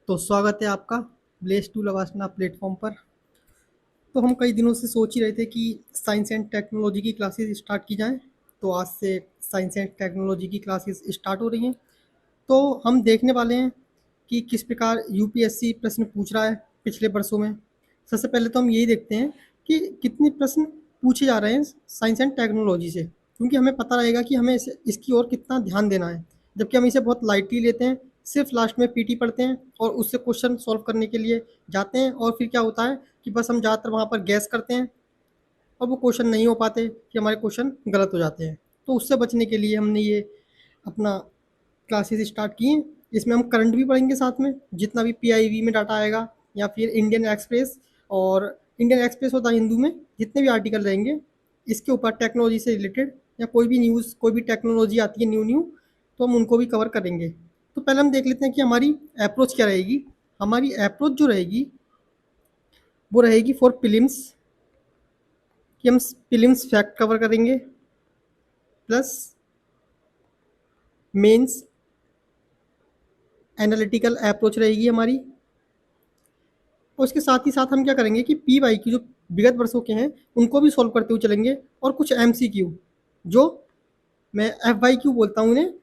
तो स्वागत है आपका ब्लेस टू लवासना प्लेटफॉर्म पर। तो हम कई दिनों से सोच ही रहे थे कि साइंस एंड टेक्नोलॉजी की क्लासेस स्टार्ट की जाएं। तो आज से साइंस एंड टेक्नोलॉजी की क्लासेस स्टार्ट हो रही हैं। तो हम देखने वाले हैं कि किस प्रकार यूपीएससी प्रश्न पूछ रहा है पिछले वर्षों में। सबसे पहले तो हम यही देखते हैं कि कितने प्रश्न पूछे जा रहे हैं साइंस एंड टेक्नोलॉजी से, क्योंकि हमें पता रहेगा कि हमें इसकी ओर कितना ध्यान देना है। जबकि हम इसे बहुत लाइटली लेते हैं, सिर्फ लास्ट में पीटी पढ़ते हैं और उससे क्वेश्चन सॉल्व करने के लिए जाते हैं, और फिर क्या होता है कि बस हम ज़्यादातर वहाँ पर गैस करते हैं और वो क्वेश्चन नहीं हो पाते, कि हमारे क्वेश्चन गलत हो जाते हैं। तो उससे बचने के लिए हमने ये अपना क्लासेस स्टार्ट की हैं। इसमें हम करंट भी पढ़ेंगे साथ में, जितना भी पीआईबी में डाटा आएगा या फिर इंडियन एक्सप्रेस, और इंडियन एक्सप्रेस होता है हिंदू में, जितने भी आर्टिकल रहेंगे इसके ऊपर टेक्नोलॉजी से रिलेटेड, या कोई भी न्यूज़, कोई भी टेक्नोलॉजी आती है न्यू न्यू, तो हम उनको भी कवर करेंगे। तो पहले हम देख लेते हैं कि हमारी अप्रोच क्या रहेगी। हमारी अप्रोच जो रहेगी वो रहेगी फॉर फिल्म्स, कि हम फिल्म्स फैक्ट कवर करेंगे, प्लस मेंस एनालिटिकल अप्रोच रहेगी हमारी। और उसके साथ ही साथ हम क्या करेंगे कि पी वाई की जो विगत वर्षों के हैं उनको भी सॉल्व करते हुए चलेंगे, और कुछ एम सी क्यू, जो मैं एफ वाई क्यू बोलता हूँ उन्हें,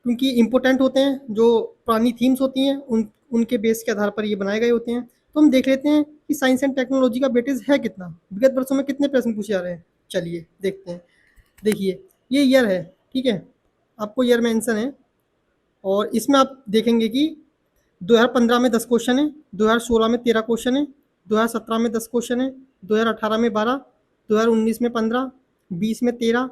क्योंकि इंपॉर्टेंट होते हैं, जो पुरानी थीम्स होती हैं उनके बेस के आधार पर ये बनाए गए होते हैं। तो हम देख लेते हैं कि साइंस एंड टेक्नोलॉजी का वेटेज है कितना, विगत वर्षों में कितने प्रश्न पूछे जा रहे हैं। चलिए देखते हैं। देखिए, ये ईयर है, ठीक है, आपको ईयर मेंशन है, और इसमें आप देखेंगे कि 2015 में 10 क्वेश्चन है, 2016 में 13 क्वेश्चन है, 2017 में 10 क्वेश्चन है, 2018 में 12, 2019 में 15, 20 में 13,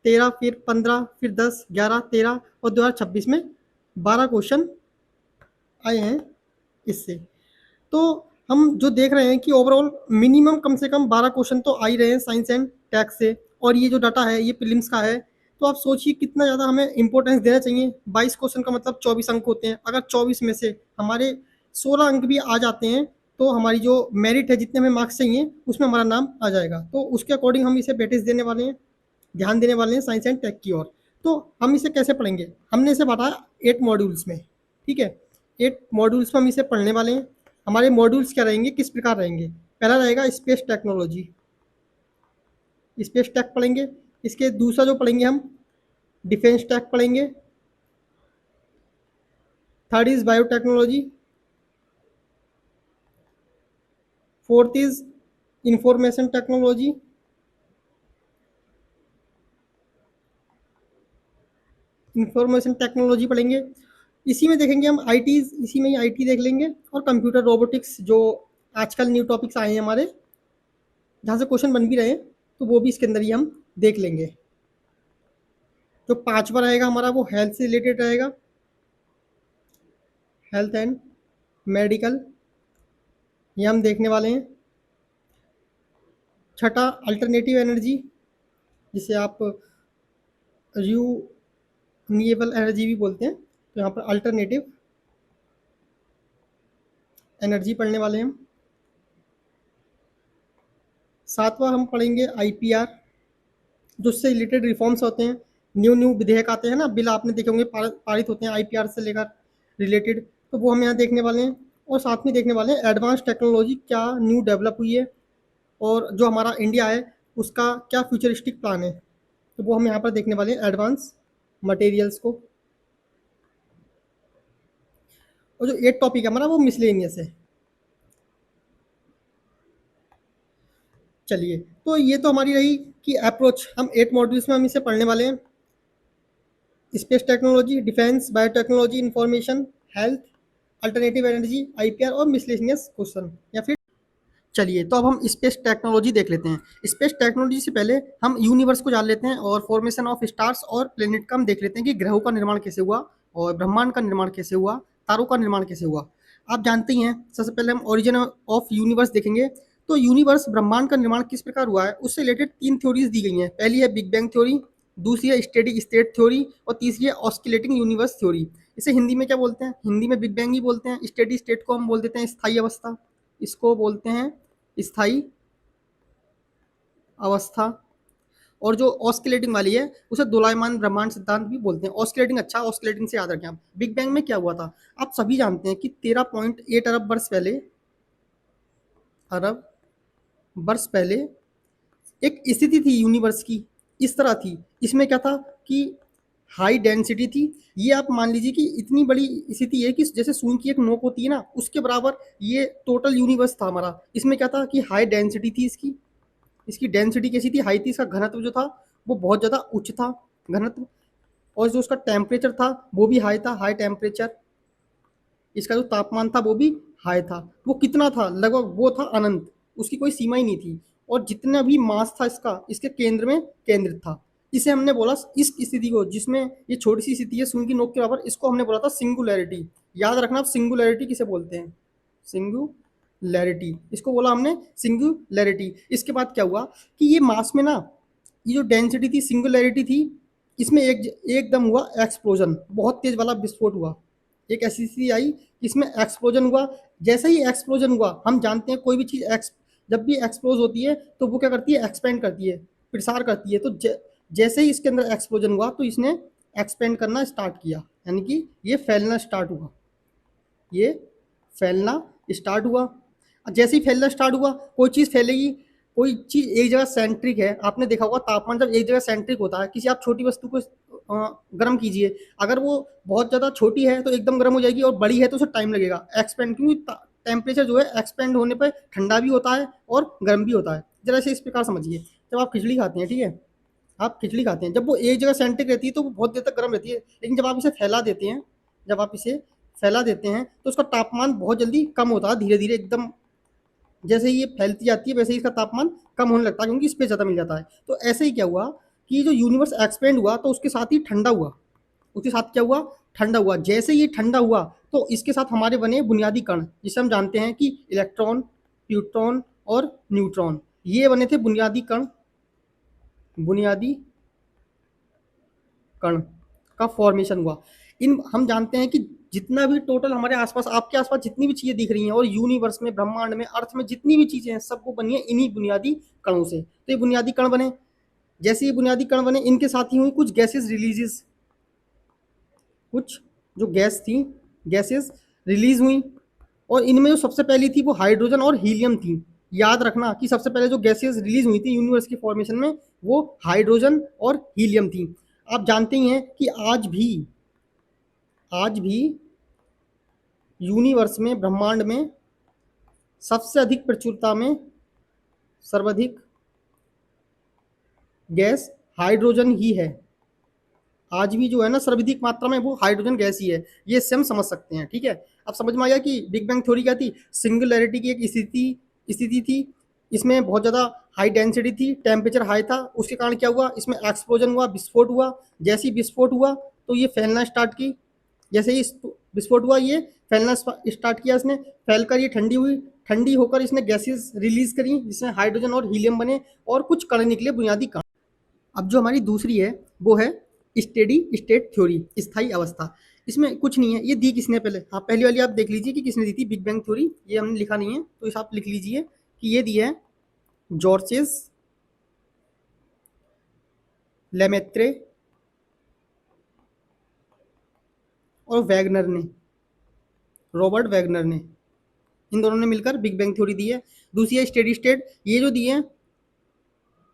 13 फिर 15 फिर 10 11 13, और 2026 में 12 क्वेश्चन आए हैं इससे। तो हम जो देख रहे हैं कि ओवरऑल मिनिमम कम से कम 12 क्वेश्चन तो आ ही रहे हैं साइंस एंड टेक से, और ये जो डाटा है ये प्रीलिम्स का है। तो आप सोचिए कितना ज़्यादा हमें इंपॉर्टेंस देना चाहिए। 22 क्वेश्चन का मतलब 24 अंक होते हैं। अगर 24 में से हमारे 16 अंक भी आ जाते हैं, तो हमारी जो मेरिट है, जितने हमें मार्क्स चाहिए उसमें हमारा नाम आ जाएगा। तो उसके अकॉर्डिंग हम इसे वेटेज देने वाले हैं, ध्यान देने वाले हैं साइंस एंड टेक की ओर। तो हम इसे कैसे पढ़ेंगे, हमने इसे बांटा 8 मॉड्यूल्स में, ठीक है। 8 मॉड्यूल्स में हम इसे पढ़ने वाले हैं। हमारे मॉड्यूल्स क्या रहेंगे, किस प्रकार रहेंगे। पहला रहेगा स्पेस टेक्नोलॉजी, स्पेस टेक पढ़ेंगे। इसके दूसरा जो पढ़ेंगे हम डिफेंस टेक पढ़ेंगे। Third is biotechnology. Fourth is information technology. Information technology पढ़ेंगे। इसी में देखेंगे हम आईटी, इसी में ही आईटी देख लेंगे, और कंप्यूटर रोबोटिक्स, जो आजकल न्यू टॉपिक्स आए हैं हमारे, जहाँ से क्वेश्चन बन भी रहे हैं, तो वो भी इसके अंदर ही हम देख लेंगे। जो पांचवा रहेगा हमारा वो हेल्थ से रिलेटेड रहेगा, हेल्थ एंड मेडिकल, ये हम देखने वाले हैं। छठा अल्टरनेटिव एनर्जी, जिसे आप रिन्यूएबल एनर्जी भी बोलते हैं, तो यहाँ पर अल्टरनेटिव एनर्जी पढ़ने वाले हैं हम। सातवां हम पढ़ेंगे आईपीआर, जो उससे रिलेटेड रिफॉर्म्स होते हैं, न्यू न्यू विधेयक आते हैं ना, बिल आपने देखे होंगे पारित होते हैं आईपीआर से लेकर रिलेटेड, तो वो हम यहाँ देखने वाले हैं। और साथ में देखने वाले हैं एडवांस टेक्नोलॉजी क्या न्यू डेवलप हुई है, और जो हमारा इंडिया है उसका क्या फ्यूचरिस्टिक प्लान है, तो वो हम यहाँ पर देखने वाले हैं एडवांस मटेरियल्स को। और जो 8 टॉपिक है हमारा वो मिसलेनियस है। चलिए, तो ये तो हमारी रही कि अप्रोच, हम 8 मॉड्यूल्स में हम इसे पढ़ने वाले हैं। Space technology, defence, biotechnology, information, health, alternative energy, IPR और मिसलेनियस क्वेश्चन, या फिर चलिए, तो अब हम स्पेस टेक्नोलॉजी देख लेते हैं। स्पेस टेक्नोलॉजी से पहले हम यूनिवर्स को जान लेते हैं, और फॉर्मेशन ऑफ स्टार्स और प्लेनेट का हम देख लेते हैं कि ग्रहों का निर्माण कैसे हुआ, और ब्रह्मांड का निर्माण कैसे हुआ, तारों का निर्माण कैसे हुआ। आप जानते ही हैं, सबसे पहले हम ओरिजिन ऑफ यूनिवर्स देखेंगे। तो यूनिवर्स, ब्रह्मांड का निर्माण किस प्रकार हुआ है, उससे रिलेटेड 3 थ्योरीज दी गई हैं। पहली है बिग बैंग थ्योरी, दूसरी है स्टेडी स्टेट थ्योरी, और तीसरी है ऑस्किलेटिंग यूनिवर्स थ्योरी। इसे हिंदी में क्या बोलते हैं, हिंदी में बिग बैंग ही बोलते हैं। स्टेडी स्टेट को हम बोल देते हैं स्थायी अवस्था, इसको बोलते हैं स्थायी अवस्था। और जो ऑस्किलेटिंग वाली है उसे दोलायमान ब्रह्मांड सिद्धांत भी बोलते हैं। ऑस्किलेटिंग अच्छा, ऑस्किलेटिंग से याद रखें आप। बिग बैंग में क्या हुआ था, आप सभी जानते हैं कि 13.8 अरब वर्ष पहले, अरब वर्ष पहले एक स्थिति थी यूनिवर्स की, इस तरह थी। इसमें क्या था कि हाई डेंसिटी थी। ये आप मान लीजिए कि इतनी बड़ी स्थिति है कि जैसे शून्य की एक नोक होती है ना, उसके बराबर ये टोटल यूनिवर्स था हमारा। इसमें क्या था कि हाई डेंसिटी थी इसकी, इसकी डेंसिटी कैसी थी, हाई थी। इसका घनत्व जो था वो बहुत ज़्यादा उच्च था, घनत्व। और जो उसका टेम्परेचर था वो भी हाई था, हाई टेम्परेचर। इसका जो तापमान था वो भी हाई था। वो कितना था, लगभग वो था अनंत, उसकी कोई सीमा ही नहीं थी। और जितना भी मास था इसका, इसके केंद्र में केंद्रित था। इसे हमने बोला, इस स्थिति को जिसमें ये छोटी सी स्थिति है शून्य की नोक के बराबर, इसको हमने बोला था सिंगुलैरिटी। याद रखना आप, सिंगुलैरिटी किसे बोलते हैं, सिंगुलैरिटी, इसको बोला हमने सिंगुलैरिटी। इसके बाद क्या हुआ कि ये मास में ना, ये जो डेंसिटी थी, सिंगुलैरिटी थी, इसमें एकदम हुआ एक्सप्लोजन, बहुत तेज वाला विस्फोट हुआ। एक ऐसी स्थिति आई, इसमें एक्सप्लोजन हुआ। जैसे ही एक्सप्लोजन हुआ, हम जानते हैं कोई भी चीज़ जब भी एक्सप्लोज होती है तो वो क्या करती है, एक्सपेंड करती है, प्रसार करती है। तो जैसे ही इसके अंदर एक्सप्लोजन हुआ तो इसने एक्सपेंड करना स्टार्ट किया, यानी कि ये फैलना स्टार्ट हुआ, ये फैलना स्टार्ट हुआ। जैसे ही फैलना स्टार्ट हुआ, कोई चीज़ फैलेगी, कोई चीज़ एक जगह सेंट्रिक है। आपने देखा होगा तापमान जब एक जगह सेंट्रिक होता है, किसी आप छोटी वस्तु को गर्म कीजिए, अगर वो बहुत ज़्यादा छोटी है तो एकदम गर्म हो जाएगी, और बड़ी है तो उसे टाइम लगेगा एक्सपेंड, क्योंकि टेम्परेचर जो है एक्सपेंड होने पर ठंडा भी होता है और गर्म भी होता है। जरा से इस प्रकार समझिए, जब आप खिचड़ी खाते हैं, ठीक है, आप खिचड़ी खाते हैं, जब वो एक जगह सेंट्रिक रहती है तो वो बहुत देर तक गर्म रहती है। लेकिन जब आप इसे फैला देते हैं, जब आप इसे फैला देते हैं तो उसका तापमान बहुत जल्दी कम होता है, धीरे धीरे एकदम। जैसे ही ये फैलती जाती है वैसे ही इसका तापमान कम होने लगता है, क्योंकि स्पेस ज़्यादा मिल जाता है। तो ऐसे ही क्या हुआ कि जो यूनिवर्स एक्सपेंड हुआ तो उसके साथ ही ठंडा हुआ, उसके साथ क्या हुआ, ठंडा हुआ। जैसे ये ठंडा हुआ तो इसके साथ हमारे बने बुनियादी कण, जिसे हम जानते हैं कि इलेक्ट्रॉन, प्रोटॉन और न्यूट्रॉन, ये बने थे बुनियादी कण, बुनियादी कण का फॉर्मेशन हुआ। इन हम जानते हैं कि जितना भी टोटल हमारे आसपास, आपके आसपास जितनी भी चीज़ें दिख रही हैं, और यूनिवर्स में, ब्रह्मांड में, अर्थ में जितनी भी चीज़ें हैं, सब वो बनी है इन्हीं बुनियादी कणों से। तो ये बुनियादी कण बने। जैसे ये बुनियादी कण बने, इनके साथ ही हुई कुछ गैसेस रिलीजेस, कुछ जो गैस थी, गैसेस रिलीज हुई। और इनमें जो सबसे पहली थी वो हाइड्रोजन और हीलियम थी। याद रखना कि सबसे पहले जो गैसेस रिलीज हुई थी यूनिवर्स की फॉर्मेशन में, वो हाइड्रोजन और हीलियम थी। आप जानते ही हैं कि आज भी यूनिवर्स में, ब्रह्मांड में सबसे अधिक प्रचुरता में, सर्वाधिक गैस हाइड्रोजन ही है। आज भी जो है ना, सर्वाधिक मात्रा में वो हाइड्रोजन गैस ही है। ये इससे हम समझ सकते हैं, ठीक है। अब समझ में आ गया कि बिग बैंग थ्योरी क्या थी। सिंगुलैरिटी की एक स्थिति थी, इसमें बहुत ज़्यादा हाई डेंसिटी थी, टेम्परेचर हाई था, उसके कारण क्या हुआ, इसमें एक्सप्लोजन हुआ, विस्फोट हुआ। जैसे ही विस्फोट हुआ तो ये फैलना स्टार्ट की। जैसे ही विस्फोट हुआ, ये फैलना स्टार्ट किया इसने, फैलकर ये ठंडी हुई, ठंडी होकर इसने गैसेस रिलीज करी, जिसमें हाइड्रोजन और हीलियम बने और कुछ कण निकले, बुनियादी कण। अब जो हमारी दूसरी है वो है स्टेडी स्टेट थ्योरी, स्थायी अवस्था। इसमें कुछ नहीं है, ये दी किसने पहले, हाँ पहली वाली आप देख लीजिए कि किसने दी थी, बिग बैंग थ्योरी। ये हमने लिखा नहीं है तो इसे आप लिख लीजिए कि ये दी है जॉर्जेस लेमेत्रे और वैगनर ने, रॉबर्ट वैगनर ने, इन दोनों ने मिलकर बिग बैंग थ्योरी दी है। दूसरी है स्टेडी स्टेट, ये जो दी है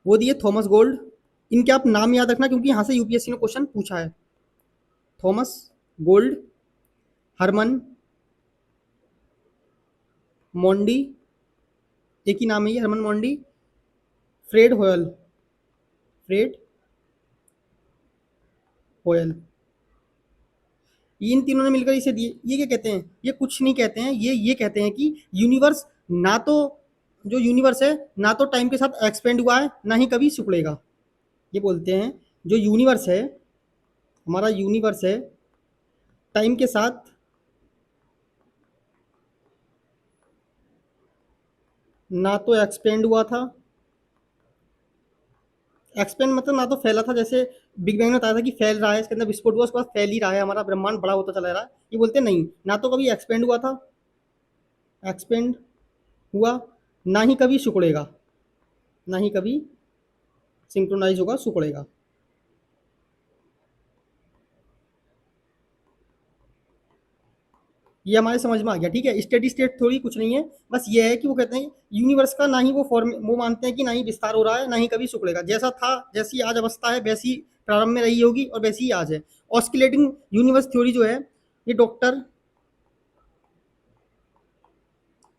वो दी है थॉमस गोल्ड। इनके आप नाम याद रखना क्योंकि यहाँ से यूपीएससी ने क्वेश्चन पूछा है। थॉमस गोल्ड, हरमन मोंडी, एक ही नाम है ये, हरमन मोंडी, फ्रेड होयल, फ्रेड होयल, इन तीनों ने मिलकर इसे दिए। ये क्या कहते हैं, ये कुछ नहीं कहते हैं, ये कहते हैं कि यूनिवर्स ना तो, जो यूनिवर्स है ना तो टाइम के साथ एक्सपेंड हुआ है ना ही कभी सिकुड़ेगा। ये बोलते हैं जो यूनिवर्स है, हमारा यूनिवर्स है, टाइम के साथ ना तो एक्सपेंड हुआ था, एक्सपेंड मतलब ना तो फैला था, जैसे बिग बैंग ने बताया था कि फैल रहा है, इसके अंदर विस्फोट हुआ, उसके बाद फैल ही रहा है, हमारा ब्रह्मांड बड़ा होता चला रहा है। ये बोलते हैं नहीं, ना तो कभी एक्सपेंड हुआ था, एक्सपेंड हुआ, ना ही कभी सिकुड़ेगा, ना ही कभी सिंक्रोनाइज होगा, सिकुड़ेगा। ये हमारे समझ में आ गया, ठीक है। स्टेडी स्टेट थ्योरी कुछ नहीं है, बस ये है कि वो कहते हैं यूनिवर्स का ना ही वो फॉर्म, वो मानते हैं कि ना ही विस्तार हो रहा है ना ही कभी सिकुड़ेगा, जैसा था, जैसी आज अवस्था है वैसी प्रारंभ में रही होगी और वैसी ही आज है। ऑस्किलेटिंग यूनिवर्स थ्योरी जो है, ये डॉक्टर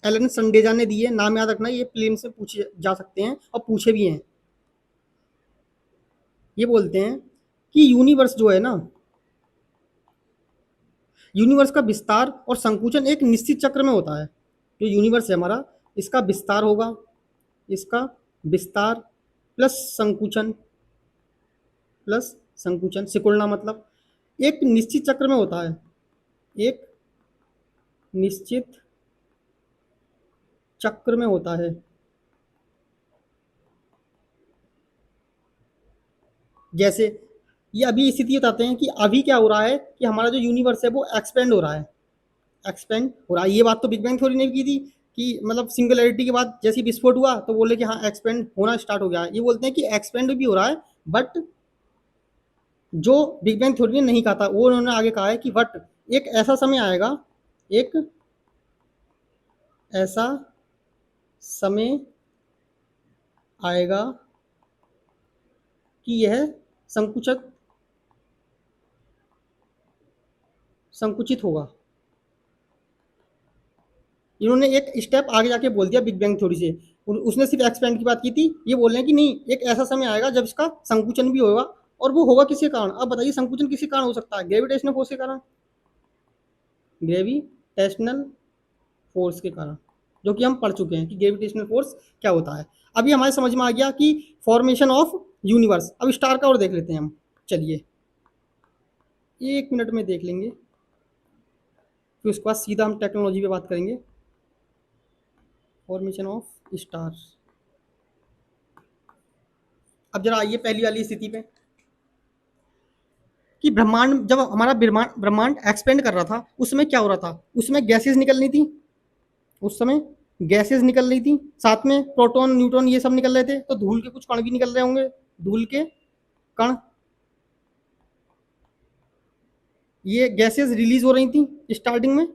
एलन संडेजा ने दी है, नाम याद रखना, ये प्लेन से पूछे जा सकते हैं और पूछे भी हैं। ये बोलते हैं कि यूनिवर्स जो है ना, यूनिवर्स का विस्तार और संकुचन एक निश्चित चक्र में होता है। जो यूनिवर्स है हमारा, इसका विस्तार होगा, इसका विस्तार प्लस संकुचन, प्लस संकुचन, सिकुड़ना मतलब, एक निश्चित चक्र में होता है, एक निश्चित चक्र में होता है। जैसे ये अभी स्थिति बताते हैं कि अभी क्या हो रहा है कि हमारा जो यूनिवर्स है वो एक्सपेंड हो रहा है, एक्सपेंड हो रहा है। ये बात तो बिग बैंग थ्योरी ने भी की थी कि मतलब सिंगुलैरिटी के बाद जैसे विस्फोट हुआ तो बोले कि हाँ एक्सपेंड होना स्टार्ट हो गया है। ये बोलते हैं कि एक्सपेंड भी हो रहा है, बट जो बिग बैंग थ्योरी ने नहीं कहा था वो उन्होंने आगे कहा है कि बट एक ऐसा समय आएगा, एक ऐसा समय आएगा कि यह संकुचित संकुचित होगा। इन्होंने एक स्टेप आगे जाके बोल दिया बिग बैंग थ्योरी से, उसने सिर्फ एक्सपेंड की बात की थी, ये बोल रहे हैं कि नहीं, एक ऐसा समय आएगा जब इसका संकुचन भी होगा, और वो होगा किसके कारण? अब बताइए संकुचन किसके कारण हो सकता है? ग्रेविटेशनल फोर्स के कारण, ग्रेविटेशनल फोर्स के कारण, जो कि हम पढ़ चुके हैं कि ग्रेविटेशनल फोर्स क्या होता है। अभी हमारे समझ में आ गया कि फॉर्मेशन ऑफ यूनिवर्स। अब स्टार का और देख लेते हैं हम, चलिए 1 मिनट में देख लेंगे, फिर उसके बाद सीधा हम टेक्नोलॉजी पे बात करेंगे। Formation of star. अब जरा आइए पहली वाली स्थिति पे, कि ब्रह्मांड, जब हमारा ब्रह्मांड ब्रह्मांड एक्सपेंड कर रहा था उस समय क्या हो रहा था? उसमें गैसेस निकल रही थी, उस समय गैसेस निकल रही थी, साथ में प्रोटॉन न्यूट्रॉन ये सब निकल रहे थे, तो धूल के कुछ कण भी निकल रहे होंगे, धूल के कण, ये गैसेस रिलीज हो रही थी स्टार्टिंग में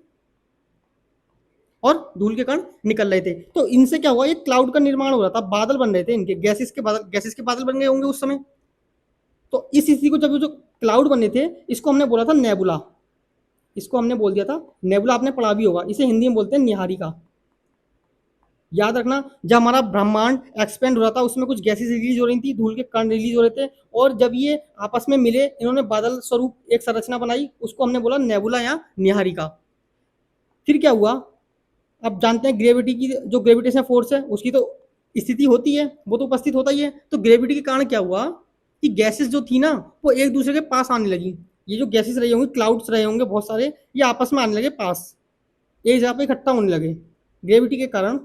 और धूल के कण निकल रहे थे। तो इनसे क्या हुआ, एक क्लाउड का निर्माण हो रहा था, बादल बन रहे थे इनके, गैसेस के बादल बन गए होंगे उस समय। तो इस स्थिति को, जब जो क्लाउड बने थे, इसको हमने बोला था नेबुला, इसको हमने बोल दिया था नेबुला, आपने पढ़ा भी होगा, इसे हिंदी में बोलते हैं निहारिका। याद रखना, जब हमारा ब्रह्मांड एक्सपेंड हो रहा था उसमें कुछ गैसेस रिलीज हो रही थी, धूल के कण रिलीज हो रहे थे, और जब ये आपस में मिले, इन्होंने बादल स्वरूप एक संरचना बनाई, उसको हमने बोला नेबुला या निहारिका। फिर क्या हुआ? अब जानते हैं ग्रेविटी की, जो ग्रेविटेशन फोर्स है उसकी तो स्थिति होती है, वो तो उपस्थित होता ही है। तो ग्रेविटी के कारण क्या हुआ कि गैसेस जो थी ना, वो एक दूसरे के पास आने लगी। ये जो गैसेस रहे होंगे, क्लाउड्स रहे होंगे बहुत सारे, ये आपस में आने लगे पास, एक जगह पे इकट्ठा होने लगे ग्रेविटी के कारण।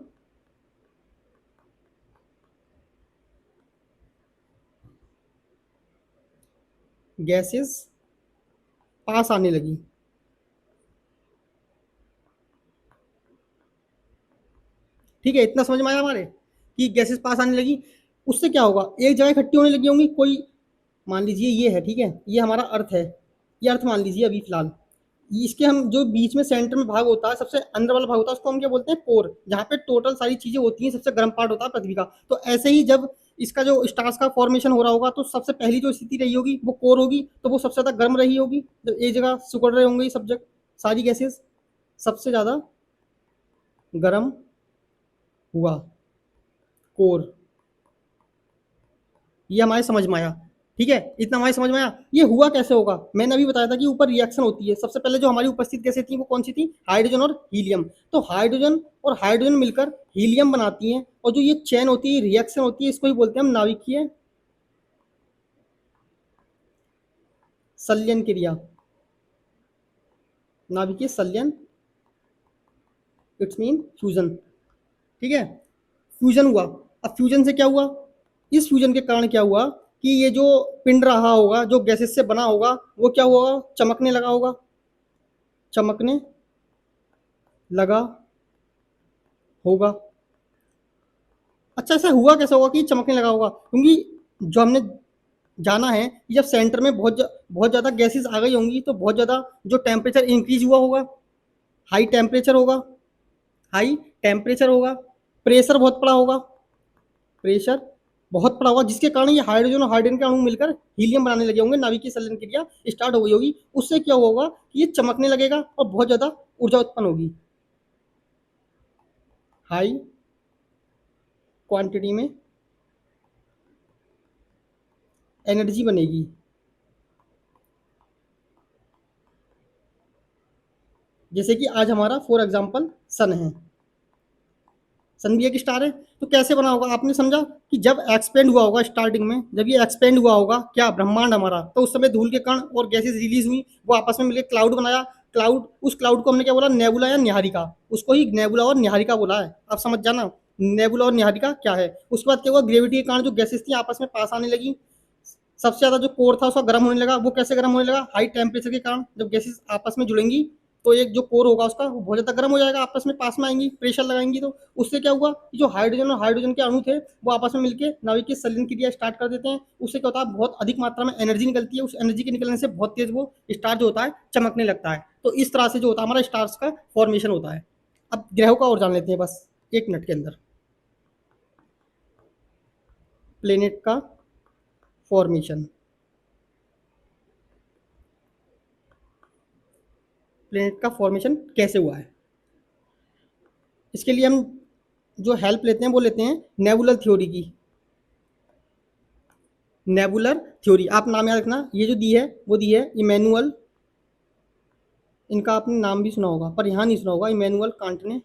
गैसेस पास आने लगी, ठीक है, इतना समझ में आया हमारे कि गैसेस पास आने लगी। उससे क्या होगा, एक जगह इकट्ठी होने लगी होंगी, कोई मान लीजिए ये है, ठीक है, ये हमारा अर्थ है, ये अर्थ मान लीजिए अभी फिलहाल, इसके हम जो बीच में सेंटर में भाग होता है, सबसे अंदर वाला भाग होता है, उसको हम क्या बोलते हैं? कोर, जहाँ पे टोटल सारी चीजें होती हैं, सबसे गर्म पार्ट होता है पृथ्वी का। तो ऐसे ही जब इसका जो स्टार्स का फॉर्मेशन हो रहा होगा, तो सबसे पहली जो स्थिति रही होगी वो कोर होगी, तो वो सबसे ज्यादा गर्म रही होगी, जब एक जगह सिकुड़ रहे होंगे ये सब जगह सारी गैसेस, सबसे ज्यादा गर्म हुआ कोर। ये हमारे समझ में आया, ठीक है, इतना हमारे समझ में आया। ये हुआ कैसे होगा? मैंने अभी बताया था कि ऊपर रिएक्शन होती है। सबसे पहले जो हमारी उपस्थित गैसें थी वो कौन सी थी? हाइड्रोजन और हीलियम। तो हाइड्रोजन और हाइड्रोजन मिलकर हीलियम बनाती हैं, और जो ये चेन होती है, रिएक्शन होती है, इसको ही बोलते हैं हम नाभिकीय संलयन क्रिया, नाभिकीय संलयन, इट्स मीन फ्यूजन, ठीक है, फ्यूजन हुआ। अब फ्यूजन से क्या हुआ? इस फ्यूजन के कारण क्या हुआ कि ये जो पिंड रहा होगा, जो गैसेस से बना होगा, वो क्या हुआ? चमकने लगा होगा, चमकने लगा होगा। अच्छा, ऐसा हुआ कैसे होगा कि चमकने लगा होगा? क्योंकि जो हमने जाना है कि जब सेंटर में बहुत ज़्यादा गैसेस आ गई होंगी तो बहुत ज़्यादा जो टेम्परेचर इंक्रीज हुआ होगा, हाई टेम्परेचर होगा, हाई टेम्परेचर होगा, प्रेशर बहुत पड़ा होगा, प्रेशर बहुत पड़ा होगा, जिसके कारण ये हाइड्रोजन और हाइड्रोजन के अणु मिलकर हीलियम बनाने लगे होंगे, नाभिकीय संलयन क्रिया स्टार्ट हो गई होगी। उससे क्या होगा कि ये चमकने लगेगा और बहुत ज़्यादा ऊर्जा उत्पन्न होगी, हाई क्वांटिटी में एनर्जी बनेगी। जैसे कि आज हमारा फॉर एग्जांपल सन है, सन भी एक स्टार है। तो कैसे बना होगा आपने समझा कि जब एक्सपेंड हुआ होगा स्टार्टिंग में, जब ये एक्सपेंड हुआ होगा क्या ब्रह्मांड हमारा, तो उस समय धूल के कण और गैसेस रिलीज हुई, वो आपस में मिलकर क्लाउड बनाया। क्लाउड, उस क्लाउड को हमने क्या बोला, नेबुला या निहारिका, उसको ही नेबुला और निहारिका बोला है। आप समझ जाना नेबुला और निहारिका क्या है। उसके बाद क्या हुआ, ग्रेविटी के कारण जो गैसेस थी आपस में पास आने लगी। सबसे ज़्यादा जो कोर था उसका गर्म होने लगा। वो कैसे गर्म होने लगा, हाई टेम्परेचर के कारण। जब गैसेस आपस में जुड़ेंगी तो एक जो कोर होगा उसका वो बहुत ज़्यादा गर्म हो जाएगा, आपस में पास में आएंगी, प्रेशर लगाएंगी, तो उससे क्या हुआ कि जो हाइड्रोजन और हाइड्रोजन के अणु थे वो आपस में मिलकर नाभिकीय संलयन क्रिया स्टार्ट कर देते हैं। उससे क्या होता है, बहुत अधिक मात्रा में एनर्जी निकलती है। उस एनर्जी के निकलने से बहुत तेज वो स्टार जो होता है चमकने लगता है। तो इस तरह से जो होता है हमारा स्टार्स का फॉर्मेशन होता है। अब ग्रहों का और जान लेते हैं बस 1 मिनट के अंदर। प्लेनेट का फॉर्मेशन, प्लेनेट का फॉर्मेशन कैसे हुआ है, इसके लिए हम जो हेल्प लेते हैं वो लेते हैं नेबुलर थ्योरी की। नेबुलर थ्योरी आप नाम याद रखना, ये जो दी है वो दी है इमैनुअल, इनका आपने नाम भी सुना होगा पर यहाँ नहीं सुना होगा, इमैनुअल कांट ने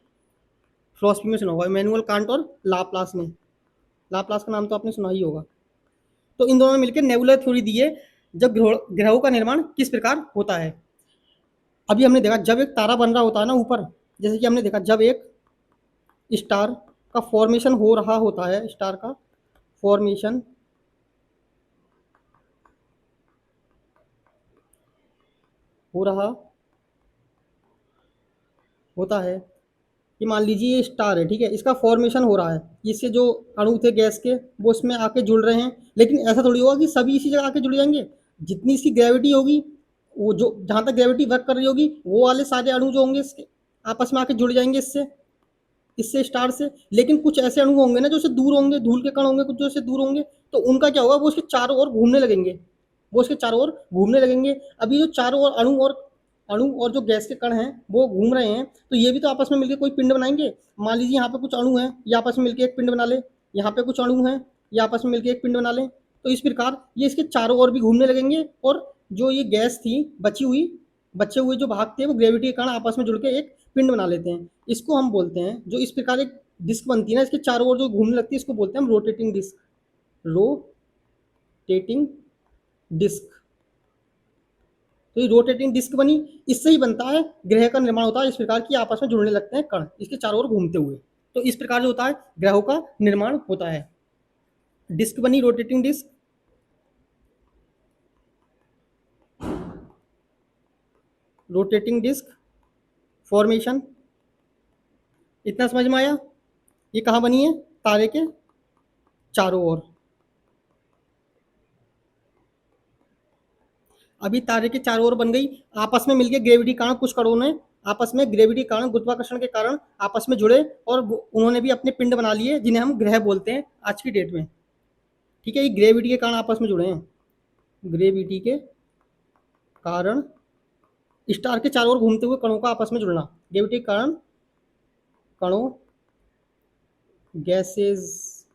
फिलोसफी में सुना होगा, इमैनुअल कांट और लाप्लास ने। लाप्लास का नाम तो आपने सुना ही होगा। तो इन दोनों ने मिलकर नेबुलर थ्योरी दी है, जब ग्रहों का निर्माण किस प्रकार होता है। अभी हमने देखा जब एक तारा बन रहा होता है ना ऊपर, जैसे कि हमने देखा जब एक स्टार का फॉर्मेशन हो रहा होता है, स्टार का फॉर्मेशन हो रहा होता है, कि मान लीजिए ये स्टार है, ठीक है, इसका फॉर्मेशन हो रहा है, इससे जो अणु थे गैस के वो इसमें आके जुड़ रहे हैं। लेकिन ऐसा थोड़ी होगा कि सभी इसी जगह आके जुड़ जाएंगे। जितनी इसकी ग्रेविटी होगी, वो जो जहाँ तक ग्रेविटी वर्क कर रही होगी वो वाले सारे अणु जो होंगे इसके आपस में आके जुड़ जाएंगे इससे, इससे स्टार से। लेकिन कुछ ऐसे अणु होंगे ना जो उससे दूर होंगे, धूल के कण होंगे कुछ जो उससे दूर होंगे, तो उनका क्या होगा, वो उसके चारों ओर घूमने लगेंगे, वो उसके चारों ओर घूमने लगेंगे। अभी जो चारों ओर अणु और जो गैस के कण हैं वो घूम रहे हैं, तो ये भी तो आपस में मिलकर कोई पिंड बनाएंगे। मान लीजिए यहाँ पे कुछ अणु हैं, ये आपस में मिलकर एक पिंड बना ले, यहाँ पे कुछ अणु हैं, ये आपस में मिलकर एक पिंड बना ले। तो इस प्रकार ये इसके चारों ओर भी घूमने लगेंगे, और जो ये गैस थी बची हुई, बचे हुए जो भाग थे वो ग्रेविटी के कारण आपस में जुड़ के एक पिंड बना लेते हैं। इसको हम बोलते हैं, जो इस प्रकार एक डिस्क बनती है ना इसके चारों ओर जो घूमने लगती है, इसको बोलते हैं हम रोटेटिंग डिस्क, रोटेटिंग डिस्क। तो ये रोटेटिंग डिस्क बनी, इससे ही बनता है ग्रह का निर्माण होता है। इस प्रकार की आपस में जुड़ने लगते हैं कण इसके चारों ओर घूमते हुए, तो इस प्रकार जो होता है ग्रहों का निर्माण होता है। डिस्क बनी, rotating disc, rotating disc formation. इतना समझ में आया। ये कहाँ बनी है, तारे के चारों ओर। अभी तारे के चारों ओर बन गई, आपस में मिलकर ग्रेविटी कारण कुछ कणों ने आपस में ग्रेविटी कारण, गुरुत्वाकर्षण के कारण आपस में जुड़े, और उन्होंने भी अपने पिंड बना लिए जिन्हें हम ग्रह बोलते हैं आज की डेट में। ठीक है, ये ग्रेविटी के कारण आपस में जुड़े हैं, ग्रेविटी के कारण स्टार के चारों ओर घूमते हुए कणों का आपस में जुड़ना, ग्रेविटी के कारण कणों, गैसेस,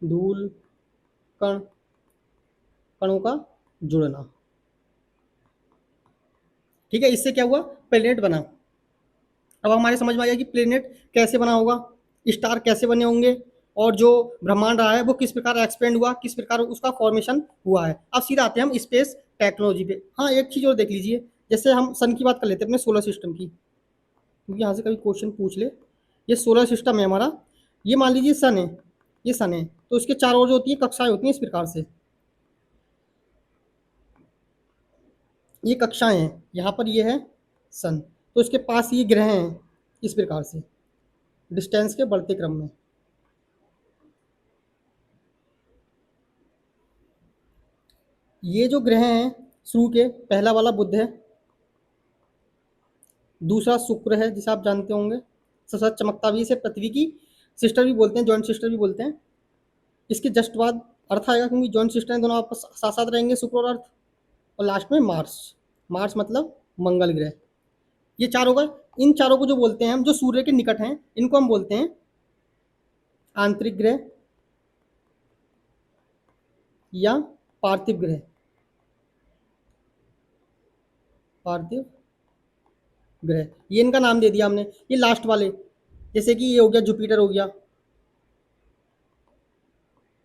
धूल कण, कणों का जुड़ना। ठीक है, इससे क्या हुआ, प्लेनेट बना। अब हमारे समझ में आ गया कि प्लेनेट कैसे बना होगा, स्टार कैसे बने होंगे, और जो ब्रह्मांड रहा है वो किस प्रकार एक्सपेंड हुआ, किस प्रकार उसका फॉर्मेशन हुआ है। अब सीधा आते हैं हम स्पेस टेक्नोलॉजी पे। हाँ, एक चीज़ और देख लीजिए, जैसे हम सन की बात कर लेते हैं अपने सोलर सिस्टम की, क्योंकि यहाँ से कभी क्वेश्चन पूछ ले। ये सोलर सिस्टम है हमारा, ये मान लीजिए सन है, ये सन है, तो इसके चारों ओर जो होती है कक्षाएं होती हैं इस प्रकार से, ये कक्षाएं हैं, यहाँ पर ये है सन, तो इसके पास ये ग्रह हैं इस प्रकार से डिस्टेंस के बढ़ते क्रम में। ये जो ग्रह हैं शुरू के, पहला वाला बुध है, दूसरा शुक्र है जिसे आप जानते होंगे, सबसे ज्यादा चमकता भी, इसे पृथ्वी की सिस्टर भी बोलते हैं, जॉइंट सिस्टर भी बोलते हैं। इसके जस्ट बाद अर्थ आएगा, क्योंकि जॉइंट सिस्टर हैं, दोनों आपस साथ साथ रहेंगे, शुक्र और अर्थ। और लास्ट में मार्स। मार्स मतलब मंगल ग्रह। ये चार हो गए। इन चारों को जो बोलते हैं हम, जो सूर्य के निकट हैं, इनको हम बोलते हैं आंतरिक ग्रह या पार्थिव ग्रह। पार्थिव ग्रह, ये इनका नाम दे दिया हमने। ये लास्ट वाले, जैसे कि ये हो गया जुपिटर, हो गया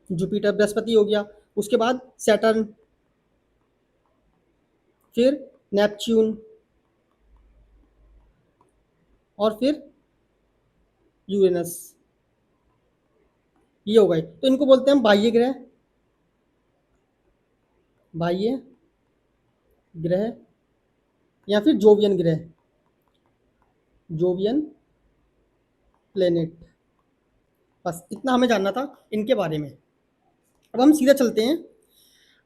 जुपिटर, बृहस्पति हो गया, उसके बाद सैटर्न, फिर नेपच्यून, और फिर यूरेनस। ये हो गए, तो इनको बोलते हैं हम बाह्य ग्रह। बाह्य ग्रह या फिर जोवियन ग्रह, जोवियन प्लेनेट। बस इतना हमें जानना था इनके बारे में। अब हम सीधा चलते हैं।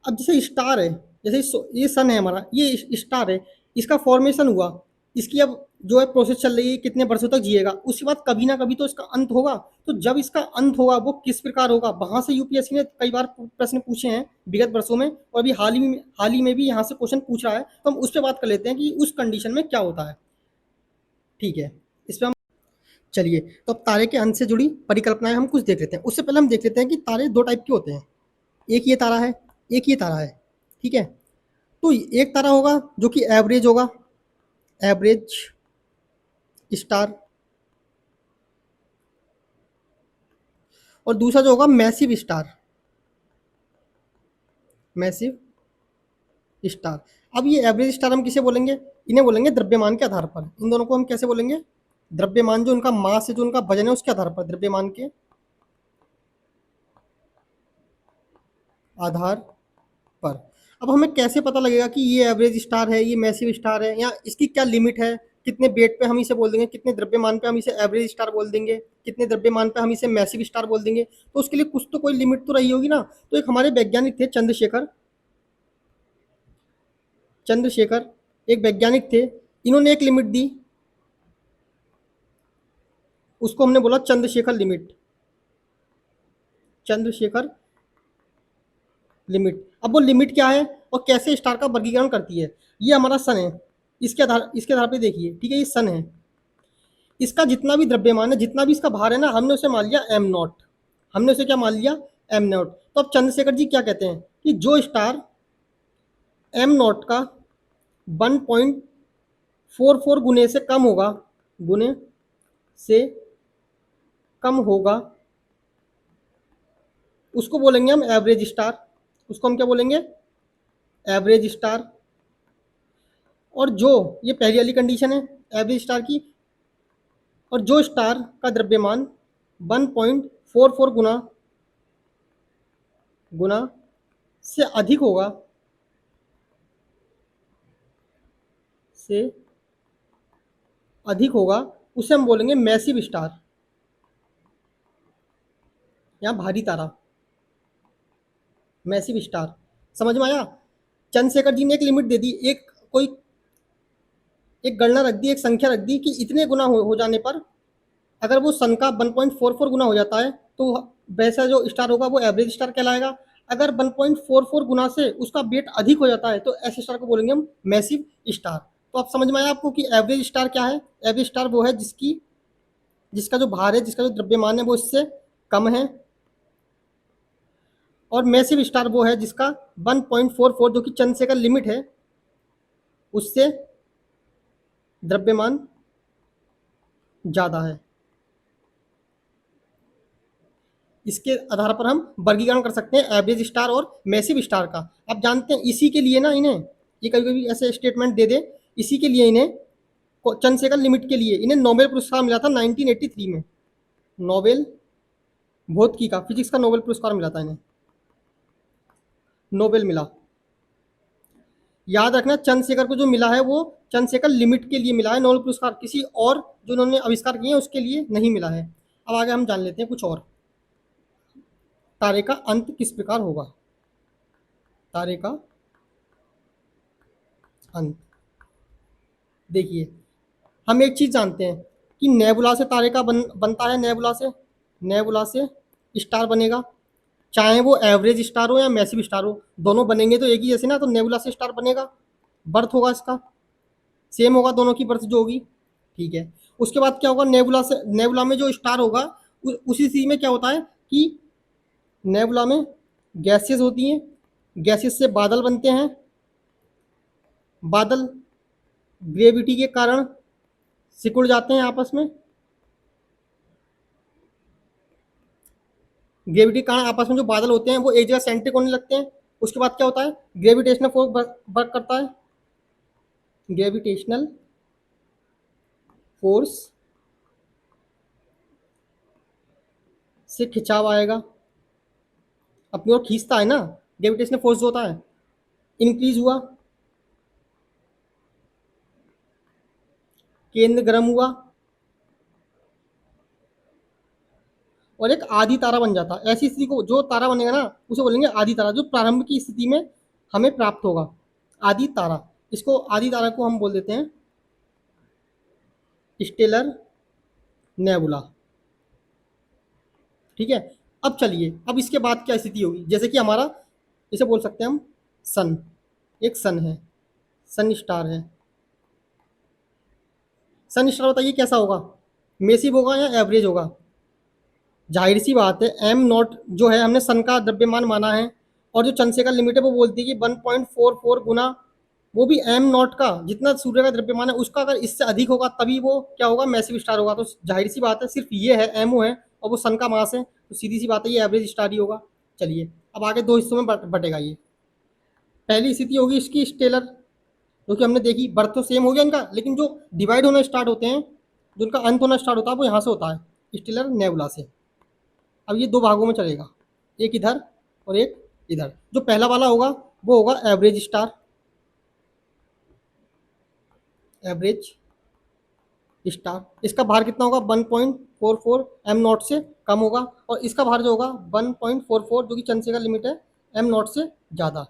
अब जैसे स्टार है, जैसे ये सन है हमारा, ये स्टार है, इसका फॉर्मेशन हुआ, इसकी अब जो है प्रोसेस चल रही है, कितने वर्षों तक जिएगा, उसके बाद कभी ना कभी तो इसका अंत होगा। तो जब इसका अंत होगा वो किस प्रकार होगा, वहां से यूपीएससी ने कई बार प्रश्न पूछे हैं विगत वर्षों में, और अभी हाल ही में भी यहाँ से क्वेश्चन पूछ रहा है, तो हम उस पर बात कर लेते हैं कि उस कंडीशन में क्या होता है। ठीक है, इस पर हम चलिए। तो अब तारे के अंत से जुड़ी परिकल्पनाएं हम कुछ देख लेते हैं। उससे पहले हम देख लेते हैं कि तारे दो टाइप के होते हैं। एक ये तारा है, एक ये तारा है। ठीक है, तो एक तारा होगा जो कि एवरेज होगा, एवरेज स्टार, और दूसरा जो होगा मैसिव स्टार, मैसिव स्टार। अब ये एवरेज स्टार हम किसे बोलेंगे, इन्हें बोलेंगे द्रव्यमान के आधार पर। इन दोनों को हम कैसे बोलेंगे, द्रव्यमान, जो उनका मास है, जो उनका वजन है, उसके आधार पर, द्रव्यमान के आधार पर। अब हमें कैसे पता लगेगा कि ये एवरेज स्टार है, ये मैसिव स्टार है, या इसकी क्या लिमिट है, कितने वेट पे हम इसे बोल देंगे, कितने द्रव्यमान पे हम इसे एवरेज स्टार बोल देंगे, कितने द्रव्यमान पे हम इसे मैसिव स्टार बोल देंगे। तो उसके लिए कुछ तो कोई लिमिट तो रही होगी ना। तो एक हमारे वैज्ञानिक थे चंद्रशेखर, चंद्रशेखर एक वैज्ञानिक थे, इन्होंने एक लिमिट दी, उसको हमने बोला चंद्रशेखर लिमिट, चंद्रशेखर लिमिट। अब वो लिमिट क्या है और कैसे स्टार का वर्गीकरण करती है। ये हमारा सन है, इसके आधार पे देखिए। ठीक है, ये सन है, इसका जितना भी द्रव्यमान है, जितना भी इसका भार है ना, हमने उसे मान लिया एम नॉट, हमने उसे क्या मान लिया, एम नॉट। तो अब चंद्रशेखर जी क्या कहते हैं कि जो स्टार एम नॉट का 1.44 गुने से कम होगा, गुने से कम होगा, उसको बोलेंगे हम एवरेज स्टार। उसको हम क्या बोलेंगे, एवरेज स्टार। और जो, ये पहली वाली कंडीशन है एवरेज स्टार की, और जो स्टार का द्रव्यमान 1.44 गुना गुना से अधिक होगा, से अधिक होगा, उसे हम बोलेंगे मैसिव स्टार या भारी तारा, मैसिव स्टार। समझ में आया। चंद्रशेखर जी ने एक लिमिट दे दी, एक कोई एक गणना रख दी, एक संख्या रख दी कि इतने गुना हो जाने पर, अगर वो सन का 1.44 गुना हो जाता है, तो वैसा जो स्टार होगा वो एवरेज स्टार कहलाएगा। अगर 1.44 गुना से उसका वेट अधिक हो जाता है, तो ऐसे स्टार को बोलेंगे हम मैसिव स्टार। तो आप समझ में आया आपको कि एवरेज स्टार क्या है। एवरेज स्टार वो है जिसका जो भार है, जिसका जो द्रव्यमान है, वो इससे कम है। और मैसिव स्टार वो है जिसका 1.44, जो कि चंद्रशेखर लिमिट है, उससे द्रव्यमान ज़्यादा है। इसके आधार पर हम वर्गीकरण कर सकते हैं एवरेज स्टार और मैसिव स्टार का। आप जानते हैं इसी के लिए ना इन्हें, ये कभी कभी ऐसे स्टेटमेंट दे दे, इसी के लिए इन्हें, चंद्रशेखर लिमिट के लिए इन्हें नोबेल पुरस्कार मिला था 1983 में। नोबेल भौतिकी का, फिजिक्स का नोबेल पुरस्कार मिला था इन्हें, नोबेल मिला। याद रखना, चंद्रशेखर को जो मिला है वो चंद्रशेखर लिमिट के लिए मिला है नोबेल पुरस्कार, किसी और जो उन्होंने आविष्कार किए हैं उसके लिए नहीं मिला है। अब आगे हम जान लेते हैं कुछ और, तारे का अंत किस प्रकार होगा, तारे का अंत। देखिए, हम एक चीज़ जानते हैं कि नेबुला से तारे का बनता है, नेबुला से स्टार बनेगा, चाहे वो एवरेज स्टार हो या मैसिव स्टार हो, दोनों बनेंगे तो एक ही जैसे ना, तो नेबुला से स्टार बनेगा, बर्थ होगा इसका, सेम होगा दोनों की बर्थ जो होगी। ठीक है, उसके बाद क्या होगा, नेबुला में जो स्टार होगा उसी सी में क्या होता है कि नेबुला में गैसेस होती हैं, गैसेस से बादल बनते हैं, बादल ग्रेविटी के कारण सिकुड़ जाते हैं आपस में, ग्रेविटी के कारण आपस में जो बादल होते हैं वो एक जगह सेंट्रिक होने लगते हैं। उसके बाद क्या होता है, ग्रेविटेशनल फोर्स वर्क करता है, ग्रेविटेशनल फोर्स से खिंचाव आएगा, अपनी ओर खींचता है ना, ग्रेविटेशनल फोर्स जो होता है, इंक्रीज हुआ, केंद्र गर्म हुआ, और एक आधी तारा बन जाता है। ऐसी स्थिति को जो तारा बनेगा ना उसे बोलेंगे आधी तारा, जो प्रारंभ की स्थिति में हमें प्राप्त होगा, आधी तारा। इसको आधी तारा को हम बोल देते हैं स्टेलर नेबुला। ठीक है, अब चलिए, अब इसके बाद क्या स्थिति होगी, जैसे कि हमारा, इसे बोल सकते हैं हम सन, एक सन है, सन स्टार है। सन स्टार बताइए कैसा होगा, मेसिव होगा या एवरेज होगा? जाहिर सी बात है, एम नॉट जो है हमने सन का द्रव्यमान माना है, और जो चंद्र का लिमिट है वो बोलती है कि 1.44 गुना, वो भी एम नॉट का, जितना सूर्य का द्रव्यमान है उसका अगर इससे अधिक होगा तभी वो क्या होगा, मैसिव स्टार होगा। तो जाहिर सी बात है, सिर्फ ये है एमओ है और वो सन का मास है, तो सीधी सी बात है ये एवरेज स्टार ही होगा। चलिए, अब आगे दो हिस्सों में बटेगा ये। पहली स्थिति होगी इसकी स्टेलर, जो कि हमने देखी, बर्थ तो सेम हो गया इनका, लेकिन जो डिवाइड होना स्टार्ट होते हैं, जो उनका अंत होना स्टार्ट होता है वो यहाँ से होता है, स्टेलर नेबुला से। अब ये दो भागों में चलेगा, एक इधर और एक इधर। जो पहला वाला होगा वो होगा एवरेज स्टार, एवरेज स्टार। इसका भार कितना होगा, 1.44 एम नॉट से कम होगा, और इसका भार जो होगा 1.44, जो कि चंद्र से का लिमिट है, एम नॉट से ज़्यादा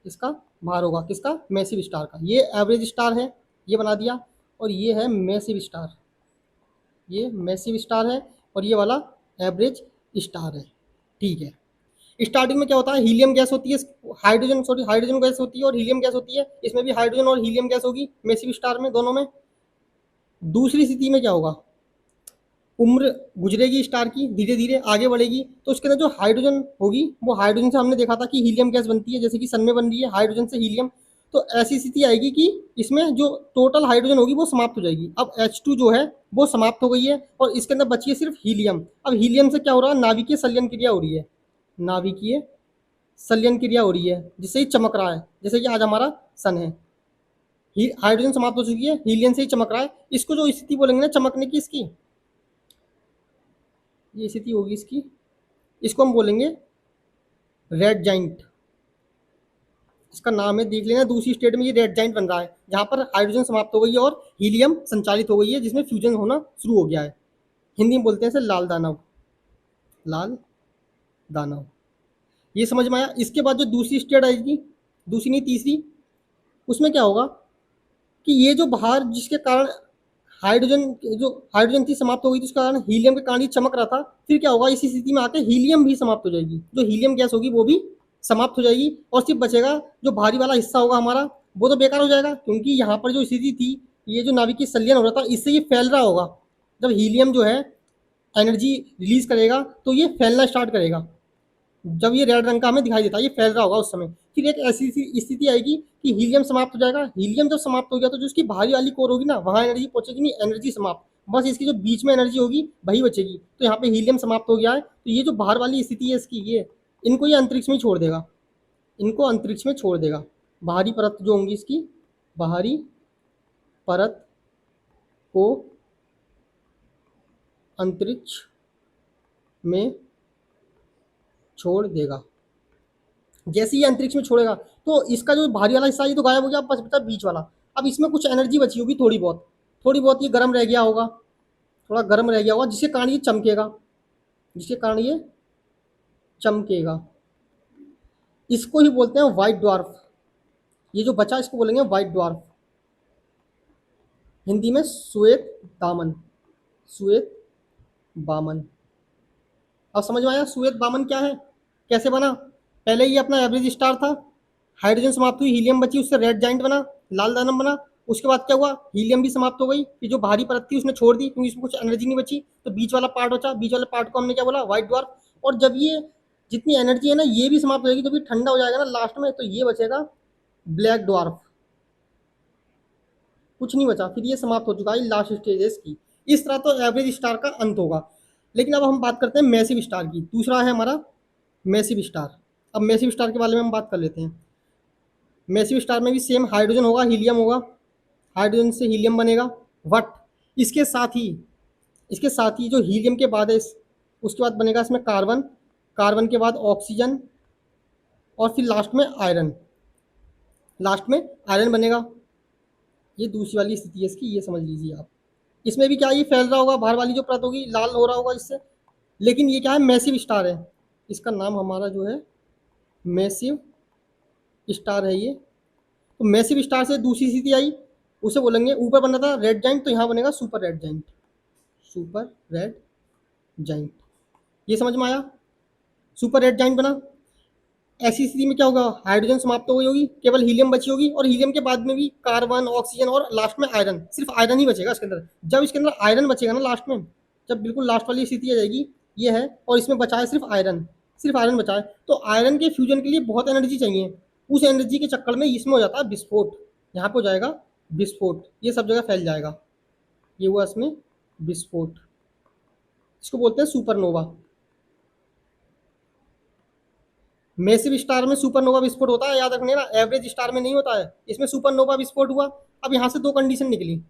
इसका भार होगा, किसका, मैसिव स्टार का। ये एवरेज स्टार है, ये बना दिया, और ये है मैसिव स्टार, ये मैसिव स्टार है, और ये वाला एवरेज स्टार है। ठीक है, स्टार्टिंग में क्या होता है, हीलियम गैस होती है, हाइड्रोजन गैस होती है और हीलियम गैस होती है, इसमें भी हाइड्रोजन और हीलियम गैस होगी मैसिव स्टार में, दोनों में। दूसरी स्थिति में क्या होगा, उम्र गुजरेगी स्टार की, धीरे धीरे आगे बढ़ेगी, तो उसके अंदर जो हाइड्रोजन होगी वो हाइड्रोजन से, हमने देखा था कि हीलियम गैस बनती है, जैसे कि सन में बन रही है हाइड्रोजन से हीलियम। तो ऐसी स्थिति आएगी कि इसमें जो टोटल हाइड्रोजन होगी वो समाप्त हो जाएगी। अब H2 जो है वो समाप्त हो गई है, और इसके अंदर बची है सिर्फ हीलियम। अब हीलियम से क्या हो रहा है, नाभिकीय संलयन क्रिया हो रही है, नाभिकीय संलयन क्रिया हो रही है, जिससे ही चमक रहा है, जैसे कि आज हमारा सन है, हाइड्रोजन समाप्त हो चुकी है, हीलियम से ही चमक रहा है। इसको जो स्थिति बोलेंगे ना चमकने की, इसकी ये स्थिति होगी इसकी, इसको हम बोलेंगे रेड जाइंट। इसका नाम है, देख लेना, दूसरी स्टेट में ये रेड जाइंट बन रहा है, जहां पर हाइड्रोजन समाप्त हो गई है और हीलियम संचालित हो गई है, जिसमें फ्यूजन होना शुरू हो गया है। हिंदी में बोलते हैं इसे लाल दानव, लाल दानव। ये समझ में आया। इसके बाद जो दूसरी स्टेट आएगी, दूसरी नहीं तीसरी, उसमें क्या होगा कि ये जो बाहर जिसके कारण हाइड्रोजन, जो हाइड्रोजन थी समाप्त हो गई, जिसके कारण हीलियम के कारण ये चमक रहा था, फिर क्या होगा, इसी स्थिति में आके हीलियम भी समाप्त हो जाएगी, जो हीलियम गैस होगी वो भी समाप्त हो जाएगी, और सिर्फ बचेगा जो भारी वाला हिस्सा होगा हमारा, वो तो बेकार हो जाएगा, क्योंकि यहाँ पर जो स्थिति थी, ये जो नाभिकीय संलयन हो रहा था, इससे ये फैल रहा होगा। जब हीलियम जो है एनर्जी रिलीज करेगा तो ये फैलना स्टार्ट करेगा, जब ये रेड रंग का हमें दिखाई देता है, ये फैल रहा होगा उस समय। फिर एक ऐसी स्थिति आएगी कि हीलियम समाप्त हो जाएगा। हीलियम जब समाप्त हो गया तो जो उसकी भारी वाली कोर होगी ना, वहाँ एनर्जी पहुंचेगी नहीं, एनर्जी समाप्त, बस इसकी जो बीच में एनर्जी होगी वही बचेगी। तो यहाँ पे हीलियम समाप्त हो गया है, तो ये जो बाहर वाली स्थिति है इसकी, ये इनको ये अंतरिक्ष में छोड़ देगा, इनको अंतरिक्ष में छोड़ देगा। बाहरी परत जो होंगी इसकी, बाहरी परत को अंतरिक्ष में छोड़ देगा। जैसे ही अंतरिक्ष में छोड़ेगा तो इसका जो भारी वाला हिस्सा ये तो गायब हो गया, बस बचा बीच वाला। अब इसमें कुछ एनर्जी बची होगी, थोड़ी बहुत, थोड़ी बहुत ये गर्म रह गया होगा, थोड़ा गर्म रह गया होगा, जिसके कारण ये चमकेगा, जिसके कारण ये चमकेगा। इसको ही बोलते हैं व्हाइट ड्वार्फ, ये जो बचा इसको बोलेंगे व्हाइट ड्वार्फ, हिंदी में श्वेत दामन, श्वेत बामन। अब समझ में आया श्वेत बामन क्या है, कैसे बना। पहले ये अपना एवरेज स्टार था, हाइड्रोजन समाप्त हुई, हीलियम बची, उससे रेड जाइंट बना, लाल दानव बना। उसके बाद क्या हुआ, हीलियम भी समाप्त हो गई, कि जो भारी परत थी उसने छोड़ दी क्योंकि इसमें कुछ एनर्जी नहीं बची, तो बीच वाला पार्ट बचा, बीच वाले पार्ट को हमने क्या बोला, व्हाइट ड्वार्फ। और जब ये जितनी एनर्जी है ना ये भी समाप्त हो जाएगी, जब ये ठंडा हो जाएगा ना लास्ट में, तो ये बचेगा ब्लैक ड्वार्फ, कुछ नहीं बचा, फिर ये समाप्त हो चुका है लास्ट स्टेज है इसकी। इस तरह तो एवरेज स्टार का अंत होगा। लेकिन अब हम बात करते हैं मैसिव स्टार की, दूसरा है हमारा मैसिव स्टार। अब मैसिव स्टार के बारे में हम बात कर लेते हैं। मैसिव स्टार में भी सेम हाइड्रोजन होगा, हीलियम होगा, हाइड्रोजन से हीलियम बनेगा, बट इसके साथ ही जो हीलियम के बाद है उसके बाद बनेगा इसमें कार्बन, कार्बन के बाद ऑक्सीजन, और फिर लास्ट में आयरन, लास्ट में आयरन बनेगा। ये दूसरी वाली स्थिति है इसकी, ये समझ लीजिए आप। इसमें भी क्या ये फैल रहा होगा, बाहर वाली जो परत होगी लाल हो रहा होगा इससे, लेकिन ये क्या है, मैसिव स्टार है, इसका नाम हमारा जो है मैसिव स्टार है ये। तो मैसिव स्टार से दूसरी स्थिति आई, उसे बोलेंगे, ऊपर बना था रेड जाइंट, तो यहाँ बनेगा super red giant, super red giant. ये समझ में आया, सुपर रेड जाइंट बना। ऐसी स्थिति में क्या होगा, हाइड्रोजन समाप्त हो गई होगी, केवल हीलियम बची होगी, और हीलियम के बाद में भी कार्बन, ऑक्सीजन और लास्ट में आयरन, सिर्फ आयरन ही बचेगा इसके अंदर। जब इसके अंदर आयरन बचेगा ना लास्ट में, जब बिल्कुल लास्ट वाली स्थिति आ जाएगी, ये है, और इसमें बचा है सिर्फ आयरन, सिर्फ आयरन बचा है, तो आयरन के फ्यूजन के लिए बहुत एनर्जी चाहिए। उस एनर्जी के चक्कर में इसमें हो जाता है विस्फोट, यहाँ पे हो जाएगा विस्फोट, ये सब जगह फैल जाएगा, ये हुआ इसमें विस्फोट, इसको बोलते हैं सुपरनोवा। मैसिव स्टार में सुपरनोवा विस्फोट होता है, याद रखने ना, एवरेज स्टार में नहीं होता है, इसमें सुपरनोवा विस्फोट हुआ। अब यहाँ से दो कंडीशन निकली,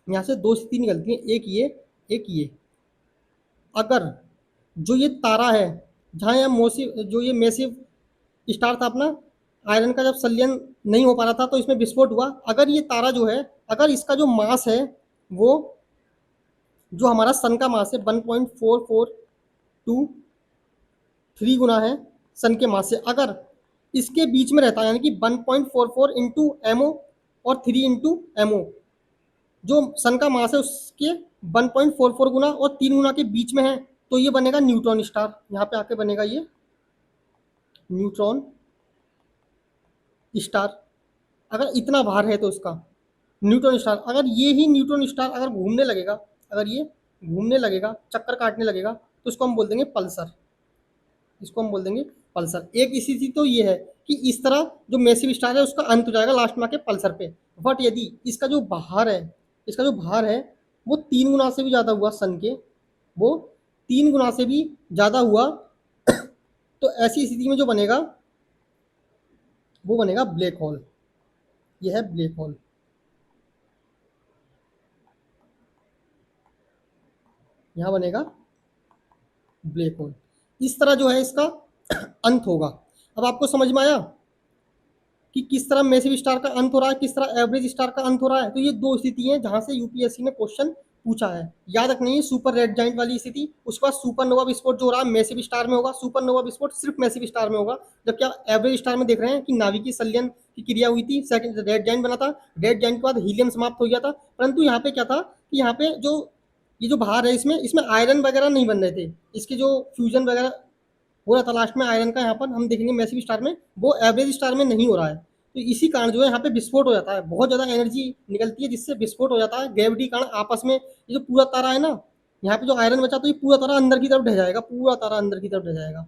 यहाँ से दो स्थिति निकलती है, एक ये, एक ये। अगर जो ये तारा है, जहाँ यहाँ मोसिव जो ये मैसिव स्टार था अपना, आयरन का जब संलयन नहीं हो पा रहा था तो इसमें विस्फोट हुआ। अगर ये तारा जो है, अगर इसका जो मास है वो जो हमारा सन का मास है 1.442 गुना है सन के मास से, अगर इसके बीच में रहता है, यानी कि 1.44 इंटू एमओ और 3 इंटू एमओ, जो सन का मास है उसके 1.44 गुना और 3 गुना के बीच में है, तो ये बनेगा न्यूट्रॉन स्टार। यहाँ पे आके बनेगा ये न्यूट्रॉन स्टार। अगर इतना भार है तो इसका न्यूट्रॉन स्टार, अगर ये ही न्यूट्रॉन स्टार अगर घूमने लगेगा, अगर ये घूमने लगेगा, चक्कर काटने लगेगा, तो इसको हम बोल देंगे पल्सर, इसको हम बोल देंगे पल्सर। एक स्थिति तो ये है कि इस तरह जो मैसिव स्टार है उसका अंत हो जाएगा लास्ट में आके पल्सर पे। बट यदि इसका जो भार है, इसका जो भार है वो 3 गुना से भी ज़्यादा हुआ सन के, वो 3 गुना से भी ज़्यादा हुआ, तो ऐसी स्थिति में जो बनेगा वो बनेगा ब्लैक होल। यह है ब्लैक होल, यहाँ बनेगा ब्लैक होल। इस तरह जो है इसका अंत होगा। अब आपको समझ में आया कि किस तरह मैसिव स्टार का अंत हो रहा है, किस तरह एवरेज स्टार का अंत हो रहा है। तो ये दो स्थिति हैं जहां से यूपीएससी ने क्वेश्चन पूछा है। याद रखनी है सुपर रेड जाइंट वाली स्थिति, उसके बाद सुपरनोवा विस्फोट जो हो रहा है मैसिव स्टार में होगा, सुपरनोवा विस्फोट सिर्फ मैसिव स्टार में होगा। जबकि आप एवरेज स्टार में देख रहे हैं कि नाभिकीय संलयन की क्रिया हुई थी, सेकंड रेड जाइंट बना था, रेड जाइंट के बाद हीलियम समाप्त हो गया था। परंतु यहाँ पे क्या था कि यहाँ पे जो ये जो भार है इसमें इसमें आयरन वगैरह नहीं बन रहे थे, इसके जो फ्यूजन वगैरह हो रहा था लास्ट में आयरन का, यहाँ पर हम देखेंगे मैसिव स्टार में, वो एवरेज स्टार में नहीं हो रहा है। तो इसी कारण जो है यहाँ पे विस्फोट हो जाता है, बहुत ज़्यादा एनर्जी निकलती है जिससे विस्फोट हो जाता है। ग्रेविटी कारण आपस में ये जो पूरा तारा है ना, यहाँ पे जो आयरन बचा, तो ये पूरा तारा अंदर की तरफ ढह जाएगा, पूरा तारा अंदर की तरफ ढह जाएगा,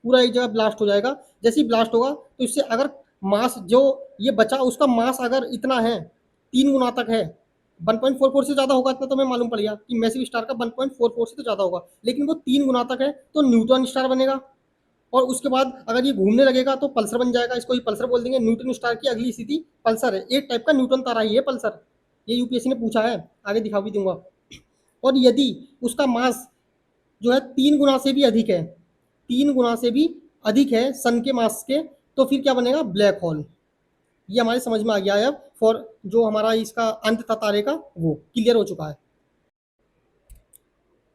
पूरा एक जगह ब्लास्ट हो जाएगा। जैसे ही ब्लास्ट होगा तो इससे अगर मास जो ये बचा उसका मास अगर इतना है 3 गुना तक है, 1.44 से ज़्यादा होगा, इतना तो मैं मालूम पड़ गया कि मैसिव स्टार का 1.44 से तो ज़्यादा होगा, लेकिन वो 3 गुना तक है तो न्यूट्रॉन स्टार बनेगा। और उसके बाद अगर ये घूमने लगेगा तो पल्सर बन जाएगा, इसको ही पल्सर बोल देंगे। न्यूट्रॉन स्टार की अगली स्थिति पल्सर है, एक टाइप का न्यूट्रॉन तारा ही है पल्सर, ये यूपीएससी ने पूछा है, आगे दिखा भी दूंगा। और यदि उसका मास जो है 3 गुना से भी अधिक है, 3 गुना से भी अधिक है सन के मास के, तो फिर क्या बनेगा, ब्लैक होल। ये हमारे समझ में आ गया है अब, फॉर जो हमारा इसका अंत था तारे का वो क्लियर हो चुका है।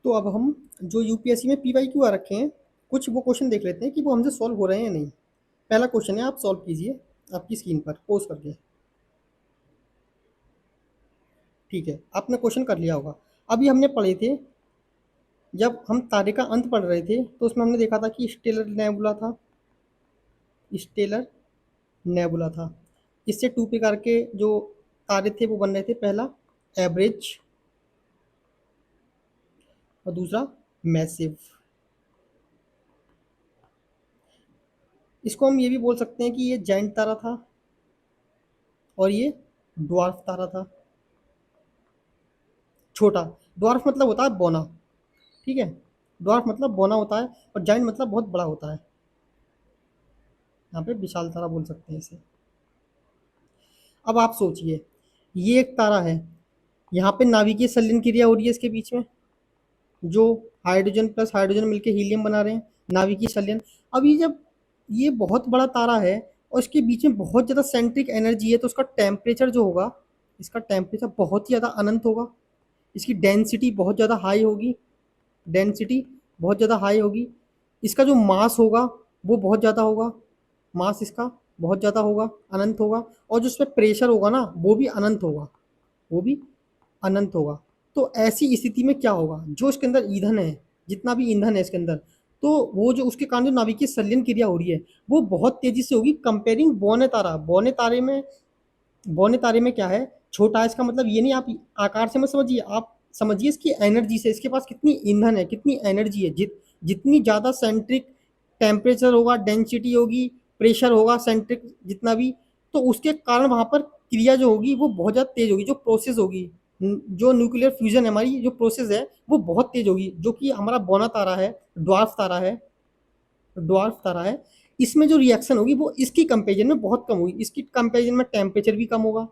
तो अब हम जो यूपीएससी में पीवाईक्यू आ रखे हैं, कुछ वो क्वेश्चन देख लेते हैं कि वो हमसे सॉल्व हो रहे हैं या नहीं। पहला क्वेश्चन है, आप सॉल्व कीजिए। आपकी स्क्रीन पर पोस्ट कर दिया। ठीक है, आपने क्वेश्चन कर लिया होगा। अभी हमने पढ़े थे, जब हम तारे का अंत पढ़ रहे थे तो उसमें हमने देखा था कि स्टेलर नेबुला था, स्टेलर नेबुला था। इससे 2 प्रकार के जो तारे थे वो बन रहे थे, पहला एवरेज और दूसरा मैसिव। इसको हम ये भी बोल सकते हैं कि ये जायंट तारा था और ये ड्वार्फ तारा था। छोटा, ड्वार्फ मतलब होता है बौना, ठीक है, ड्वार्फ मतलब बौना होता है और जायंट मतलब बहुत बड़ा होता है। यहाँ पे विशाल तारा बोल सकते हैं इसे। अब आप सोचिए, ये एक तारा है, यहाँ पे नाभिकीय संलयन क्रिया हो रही है इसके बीच में, जो हाइड्रोजन प्लस हाइड्रोजन मिलके हीलियम बना रहे हैं, नाभिकीय संलयन। अब ये जब ये बहुत बड़ा तारा है और इसके बीच में बहुत ज़्यादा सेंट्रिक एनर्जी है, तो उसका टेम्परेचर जो होगा, इसका टेम्परेचर बहुत ही ज़्यादा अनंत होगा, इसकी डेंसिटी बहुत ज़्यादा हाई होगी, डेंसिटी बहुत ज़्यादा हाई होगी, इसका जो मास होगा वो बहुत ज़्यादा होगा, मास इसका बहुत ज़्यादा होगा, अनंत होगा, और जो उसमें प्रेशर होगा ना वो भी अनंत होगा, वो भी अनंत होगा। तो ऐसी स्थिति में क्या होगा, जो इसके अंदर ईंधन है, जितना भी ईंधन है इसके अंदर, तो वो जो उसके कारण जो नाभिकीय संलयन क्रिया हो रही है वो बहुत तेजी से होगी कंपेयरिंग बौने तारा। बौने तारे में क्या है, छोटा है, इसका मतलब ये नहीं आप आकार से मत समझिए, आप समझिए इसकी एनर्जी से, इसके पास कितनी ईंधन है, कितनी एनर्जी है। जितनी ज़्यादा सेंट्रिक टेम्परेचर होगा, डेंसिटी होगी, प्रेशर होगा सेंट्रिक जितना भी, तो उसके कारण वहाँ पर क्रिया जो होगी वो बहुत ज़्यादा तेज होगी, जो प्रोसेस होगी, जो न्यूक्लियर फ्यूजन है, हमारी जो प्रोसेस है वो बहुत तेज होगी। जो कि हमारा बौना तारा है, ड्वार्फ तारा है, ड्वार्फ तारा है, इसमें जो रिएक्शन होगी वो इसकी कंपेरिजन में बहुत कम होगी। इसकी कंपेरिजन में टेम्परेचर भी कम होगा,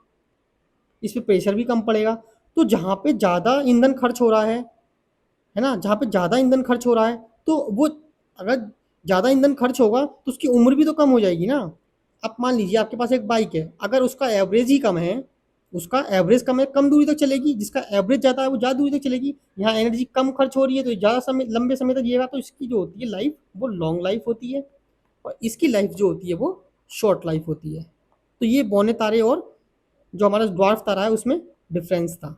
इस पे प्रेशर भी कम पड़ेगा। तो जहाँ पे ज़्यादा ईंधन खर्च हो रहा है ना, जहाँ पे ज़्यादा ईंधन खर्च हो रहा है, तो वो अगर ज़्यादा ईंधन खर्च होगा तो उसकी उम्र भी तो कम हो जाएगी ना। आप मान लीजिए आपके पास एक बाइक है, अगर उसका एवरेज ही कम है, उसका एवरेज कम है, कम दूरी तक चलेगी, जिसका एवरेज ज़्यादा है वो ज़्यादा दूरी तक चलेगी। यहाँ एनर्जी कम खर्च हो रही है तो ज़्यादा समय, लंबे समय तक जिएगा, तो इसकी जो होती है लाइफ वो लॉन्ग लाइफ होती है, और इसकी लाइफ जो होती है वो शॉर्ट लाइफ होती है। तो ये बौने तारे और जो हमारा ड्वार्फ तारा है उसमें डिफरेंस था।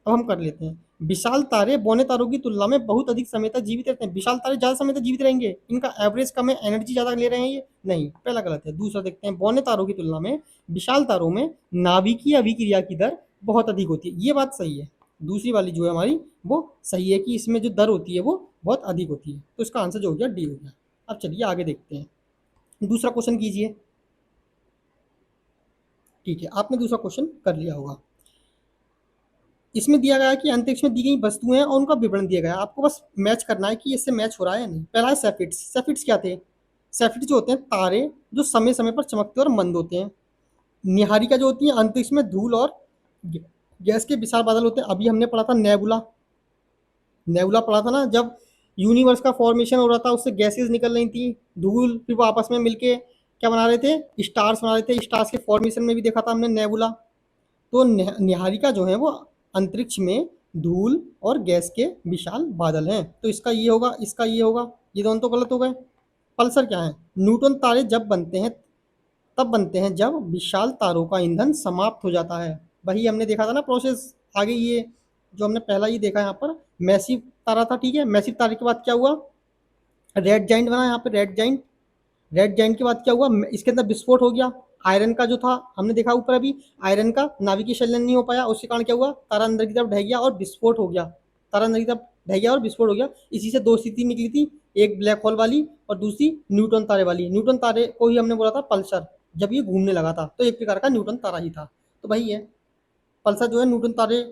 अब हम कर लेते हैं, विशाल तारे बौने तारों की तुलना में बहुत अधिक समय तक जीवित रहते हैं। विशाल तारे ज़्यादा समय तक जीवित रहेंगे, इनका एवरेज कम है, एनर्जी ज़्यादा ले रहे हैं, ये नहीं, पहला गलत है। दूसरा देखते हैं, बौने तारों की तुलना में विशाल तारों में नाभिकीय अभिक्रिया की दर बहुत अधिक होती है, ये बात सही है। दूसरी वाली जो है हमारी वो सही है कि इसमें जो दर होती है वो बहुत अधिक होती है, तो इसका आंसर जो हो गया डी हो गया। अब चलिए आगे देखते हैं, दूसरा क्वेश्चन कीजिए। ठीक है, आपने दूसरा क्वेश्चन कर लिया होगा। इसमें दिया गया है कि अंतरिक्ष में दी गई वस्तुएं और उनका विवरण दिया गया है, आपको बस मैच करना है कि इससे मैच हो रहा है या नहीं। पहला है सैफिट्स। सैफिट्स क्या थे, सैफिट्स जो होते हैं तारे जो समय समय पर चमकते और मंद होते हैं। निहारिका जो होती है अंतरिक्ष में धूल और गैस के विशाल बादल होते हैं। अभी हमने पढ़ा था नेबुला, नेबुला पढ़ा था ना, जब यूनिवर्स का फॉर्मेशन हो रहा था, उससे गैसेस निकल रही थी, धूल, फिर वो आपस में मिलके क्या बना रहे थे, स्टार्स बना रहे थे। स्टार्स के फॉर्मेशन में भी देखा था हमने नेबुला। तो निहारिका जो है वो अंतरिक्ष में धूल और गैस के विशाल बादल हैं। तो इसका ये होगा, इसका ये होगा, ये दोनों तो गलत हो गए। पल्सर क्या है, न्यूट्रॉन तारे जब बनते हैं तब बनते हैं जब विशाल तारों का ईंधन समाप्त हो जाता है। वही हमने देखा था ना प्रोसेस। आगे ये जो हमने पहला ये देखा यहाँ पर मैसिव तारा था, ठीक है। मैसिव तारे के बाद क्या हुआ, रेड जाइंट बना यहाँ पे, रेड जाइंट। रेड जाइंट के बाद क्या हुआ, इसके अंदर विस्फोट हो गया। आयरन का जो था हमने देखा ऊपर अभी, आयरन का नाभिकीय संलयन नहीं हो पाया, उसके कारण क्या हुआ, तारा अंदर की तरफ ढह गया और विस्फोट हो गया। तारा अंदर की तरफ ढह गया और विस्फोट हो गया। इसी से दो स्थिति निकली थी, एक ब्लैक होल वाली और दूसरी न्यूट्रॉन तारे वाली। न्यूट्रॉन तारे को ही हमने बोला था पल्सर, जब ये घूमने लगा था तो एक प्रकार का न्यूट्रॉन तारा ही था। तो वही है, पल्सर जो है न्यूट्रॉन तारे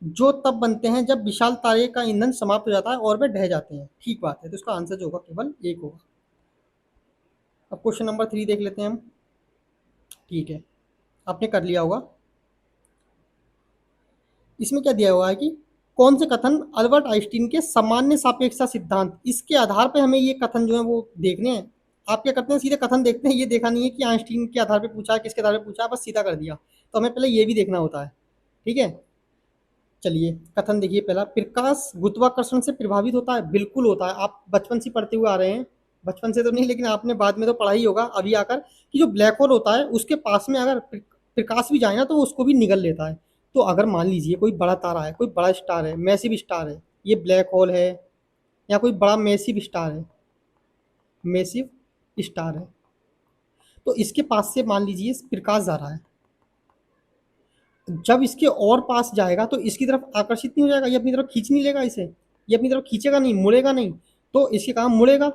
जो तब बनते हैं जब विशाल तारे का ईंधन समाप्त हो जाता है और वे ढह जाते हैं। ठीक बात है, तो इसका आंसर जो होगा केवल एक होगा। अब क्वेश्चन नंबर 3 देख लेते हैं हम। ठीक है, आपने कर लिया होगा। इसमें क्या दिया हुआ है कि कौन से कथन अल्बर्ट आइंस्टीन के सामान्य सापेक्षता सिद्धांत, इसके आधार पे हमें ये कथन जो है वो देखने हैं। आप क्या करते हैं, सीधे कथन देखते हैं, ये देखा नहीं है कि आइंस्टीन के आधार पे पूछा है, किसके आधार पे पूछा है, बस सीधा कर दिया। तो हमें पहले ये भी देखना होता है, ठीक है। चलिए कथन देखिए, पहला, प्रकाश गुरुत्वाकर्षण से प्रभावित होता है, बिल्कुल होता है, आप बचपन से पढ़ते हुए आ रहे हैं। बचपन से तो नहीं, लेकिन आपने बाद में तो पढ़ा ही होगा अभी आकर, कि जो ब्लैक होल होता है उसके पास में अगर प्रकाश भी जाए ना तो वो उसको भी निगल लेता है। तो अगर मान लीजिए कोई बड़ा तारा है, कोई बड़ा स्टार है, मैसिव स्टार है, ये ब्लैक होल है या कोई बड़ा मैसिव स्टार है, मैसिव स्टार है, तो इसके पास से मान लीजिए प्रकाश जा रहा है, जब इसके और पास जाएगा तो इसकी तरफ आकर्षित नहीं हो जाएगा, ये अपनी तरफ खींच नहीं लेगा इसे, ये अपनी तरफ खींचेगा नहीं, मुड़ेगा नहीं, तो इसके काम मुड़ेगा।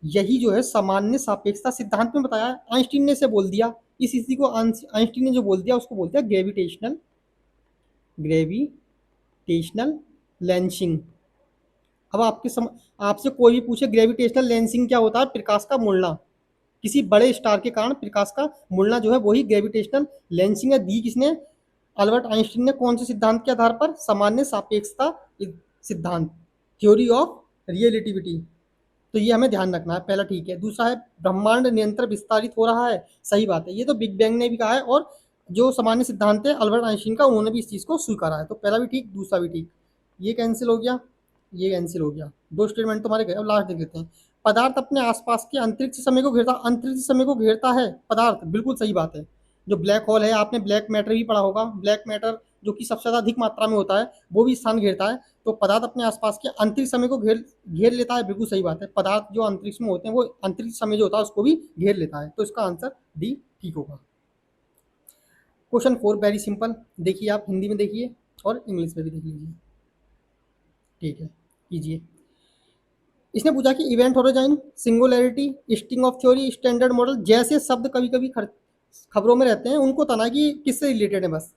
यही जो है सामान्य सापेक्षता सिद्धांत में बताया है, आइंस्टीन ने इसे बोल दिया। इस स्थिति को आइंस्टीन ने जो बोल दिया उसको बोलते हैं ग्रेविटेशनल लेंसिंग। अब आपसे कोई भी पूछे ग्रेविटेशनल लेंसिंग क्या होता है, प्रकाश का मुड़ना, किसी बड़े स्टार के कारण प्रकाश का मुड़ना जो है वही ग्रेविटेशनल लेंसिंग है। दी किसने? अल्बर्ट आइंस्टीन ने। कौन से सिद्धांत के आधार पर? सामान्य सापेक्षता सिद्धांत, थ्योरी ऑफ रिलेटिविटी। तो ये हमें ध्यान रखना है, पहला ठीक है। दूसरा है ब्रह्मांड निरंतर विस्तारित हो रहा है, सही बात है, ये तो बिग बैंग ने भी कहा है, और जो सामान्य सिद्धांत है अल्बर्ट आइंस्टीन का, उन्होंने भी इस चीज़ को स्वीकारा है। तो पहला भी ठीक, दूसरा भी ठीक। ये कैंसिल हो गया, ये कैंसिल हो गया, दो स्टेटमेंट तुम्हारे गए। अब लास्ट देख लेते हैं। पदार्थ अपने आसपास के अंतरिक्ष समय को घेरता, अंतरिक्ष समय को घेरता है पदार्थ, बिल्कुल सही बात है। जो ब्लैक होल है, आपने ब्लैक मैटर भी पढ़ा होगा, ब्लैक मैटर जो कि सबसे ज़्यादा अधिक मात्रा में होता है वो भी स्थान घेरता है। तो पदार्थ अपने आसपास के अंतरिक्ष समय को घेर घेर लेता है, बिल्कुल सही बात है। पदार्थ जो अंतरिक्ष में होते हैं वो अंतरिक्ष समय जो होता है उसको भी घेर लेता है। तो इसका आंसर डी ठीक होगा। क्वेश्चन 4 वेरी सिंपल, देखिए आप हिंदी में देखिए और इंग्लिश में भी देख लीजिए। ठीक है, कीजिए। इसने पूछा कि event horizon, singularity, string of theory, standard model जैसे शब्द कभी कभी खबरों में रहते हैं, उनको तना कि किससे रिलेटेड है बस।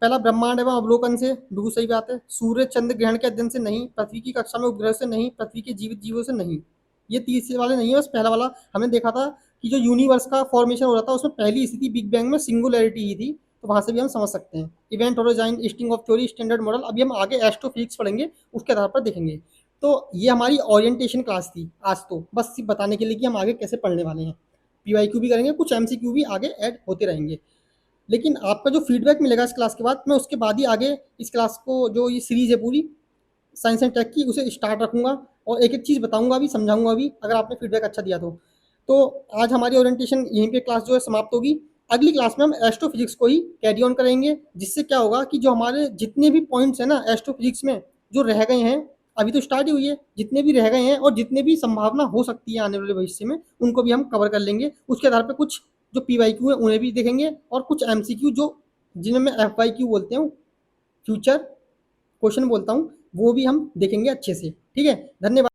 पहला, ब्रह्मांड एवं अवलोकन से, बिल्कुल सही बात है। सूर्य चंद्र ग्रहण के अध्ययन से नहीं, पृथ्वी की कक्षा में उपग्रह से नहीं, पृथ्वी के जीवित जीवों से नहीं। ये तीसरे वाले नहीं है, बस पहला वाला हमने देखा था कि जो यूनिवर्स का फॉर्मेशन हो रहा था उसमें पहली स्थिति बिग बैंग में सिंगुलैरिटी ही थी, तो वहां से भी हम समझ सकते हैं। Event horizon, string of theory, standard model, अभी हम आगे एस्ट्रोफिजिक्स पढ़ेंगे, उसके आधार पर देखेंगे। तो ये हमारी ओरिएंटेशन क्लास थी आज, तो बस सिर्फ बताने के लिए कि हम आगे कैसे पढ़ने वाले हैं। पीवाईक्यू भी करेंगे, कुछ एमसीक्यू भी आगे ऐड होते रहेंगे। लेकिन आपका जो फीडबैक मिलेगा इस क्लास के बाद, मैं उसके बाद ही आगे इस क्लास को, जो ये सीरीज है पूरी साइंस एंड टेक की, उसे स्टार्ट रखूंगा और एक एक चीज़ बताऊंगा भी, समझाऊंगा भी, अगर आपने फीडबैक अच्छा दिया तो आज हमारी ओरिएंटेशन यहीं पे क्लास जो है समाप्त होगी। अगली क्लास में हम एस्ट्रोफिजिक्स को ही कैरी ऑन करेंगे, जिससे क्या होगा कि जो हमारे जितने भी पॉइंट्स हैं ना एस्ट्रोफिजिक्स में जो रह गए हैं, अभी तो स्टार्ट ही हुई है, जितने भी रह गए हैं और जितने भी संभावना हो सकती है आने वाले भविष्य में, उनको भी हम कवर कर लेंगे। उसके आधार पर कुछ जो पीवाईक्यू है उन्हें भी देखेंगे, और कुछ एमसीक्यू जो जिन्हें मैं एफवाईक्यू बोलते हूँ, फ्यूचर क्वेश्चन बोलता हूँ, वो भी हम देखेंगे अच्छे से। ठीक है, धन्यवाद।